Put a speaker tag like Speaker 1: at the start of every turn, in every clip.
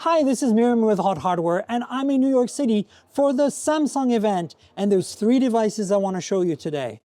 Speaker 1: Hi, this is Miriam with Hot Hardware, and I'm in New York City for the Samsung event, and there's 3 devices I want to show you today.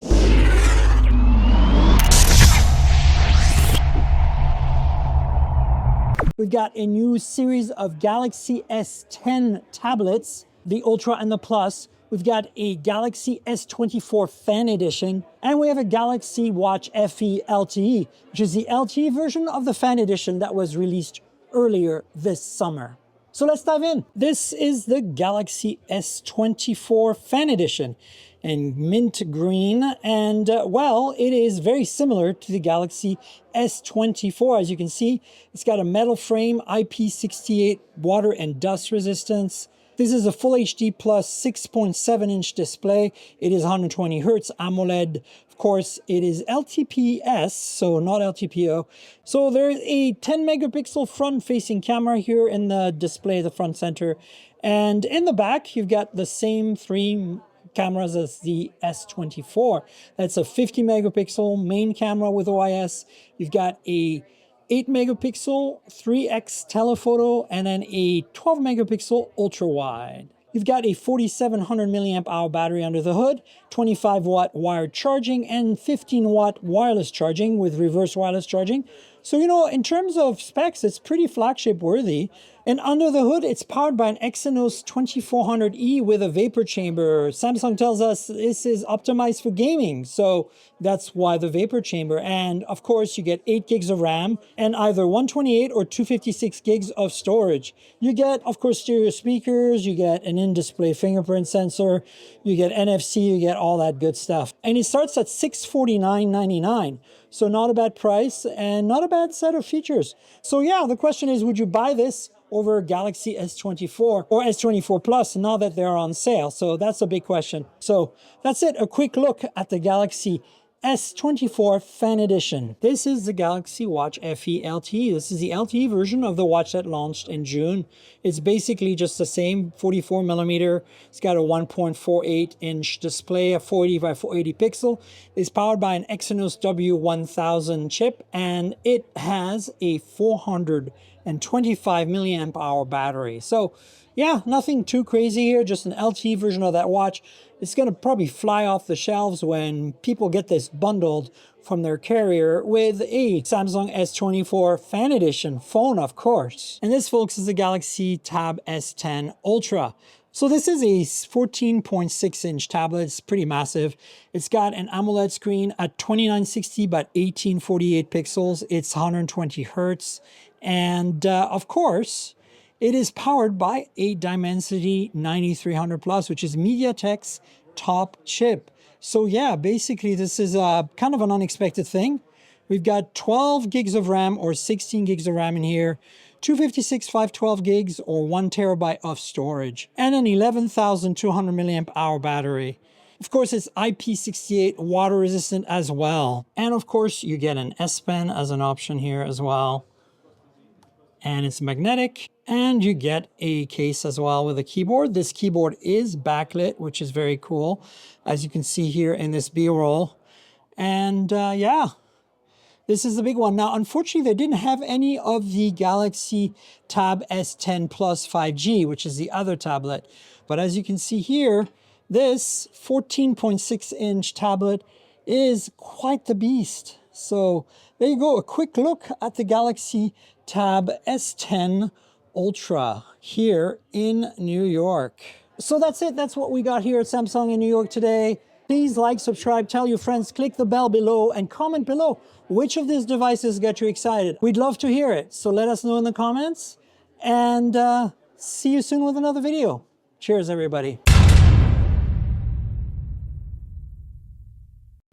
Speaker 1: We've got a new series of Galaxy S10 tablets, the Ultra and the Plus. We've got a Galaxy S24 Fan Edition, and we have a Galaxy Watch FE LTE, which is the LTE version of the Fan Edition that was released earlier this summer. So let's dive in. This is the Galaxy S24 Fan Edition in mint green, and well, it is very similar to the Galaxy S24. As you can see, it's got a metal frame, IP68 water and dust resistance. This is a Full HD Plus 6.7-inch display. It is 120 Hz AMOLED. Of course, it is LTPS, so not LTPO. So there's a 10 megapixel front-facing camera here in the display, the front center. And in the back, you've got the same 3 cameras as the S24. That's a 50 megapixel main camera with OIS. You've got a 8 megapixel 3x telephoto, and then a 12 megapixel ultra wide. You've got a 4700 milliamp hour battery under the hood, 25 watt wired charging, and 15 watt wireless charging with reverse wireless charging. So, you know, in terms of specs, it's pretty flagship worthy. And under the hood, it's powered by an Exynos 2400E with a vapor chamber. Samsung tells us this is optimized for gaming, so that's why the vapor chamber. And of course, you get 8 gigs of RAM and either 128 or 256 gigs of storage. You get, of course, stereo speakers, you get an in-display fingerprint sensor, you get NFC, you get all that good stuff. And it starts at $649.99. So not a bad price and not a bad set of features. So yeah, the question is, would you buy this over Galaxy S24 or S24 Plus now that they're on sale? So that's a big question. So that's it, a quick look at the Galaxy S24 Fan Edition. This is the Galaxy Watch FE LTE. This is the LTE version of the watch that launched in June. It's basically just the same 44 millimeter. It's got a 1.48 inch display, a 480 by 480 pixel. It's powered by an Exynos W1000 chip, and it has a 425 milliamp hour battery. So yeah, nothing too crazy here, just an LTE version of that watch. It's going to probably fly off the shelves when people get this bundled from their carrier with a Samsung S24 Fan Edition phone, of course. And this, folks, is the Galaxy Tab S10 Ultra. So this is a 14.6-inch tablet. It's pretty massive. It's got an AMOLED screen at 2960 by 1848 pixels. It's 120 Hertz. And of course, it is powered by a Dimensity 9300 Plus, which is MediaTek's top chip. So yeah, basically this is kind of an unexpected thing. We've got 12 gigs of RAM or 16 gigs of RAM in here, 256 512 gigs or 1 terabyte of storage, and an 11,200 milliamp hour battery. Of course, it's IP68 water resistant as well. And of course, you get an S Pen as an option here as well. And it's magnetic, and you get a case as well with a keyboard. This keyboard is backlit, which is very cool, as you can see here in this B-roll. And yeah, this is the big one. Now, unfortunately, they didn't have any of the Galaxy Tab S10 Plus 5G, which is the other tablet. But as you can see here, this 14.6-inch tablet is quite the beast. So there you go, a quick look at the Galaxy Tab S10 Ultra here in New York. So that's it. That's what we got here at Samsung in New York today. Please like, subscribe, tell your friends, click the bell below, and comment below which of these devices got you excited. We'd love to hear it. So let us know in the comments, and see you soon with another video. Cheers, everybody.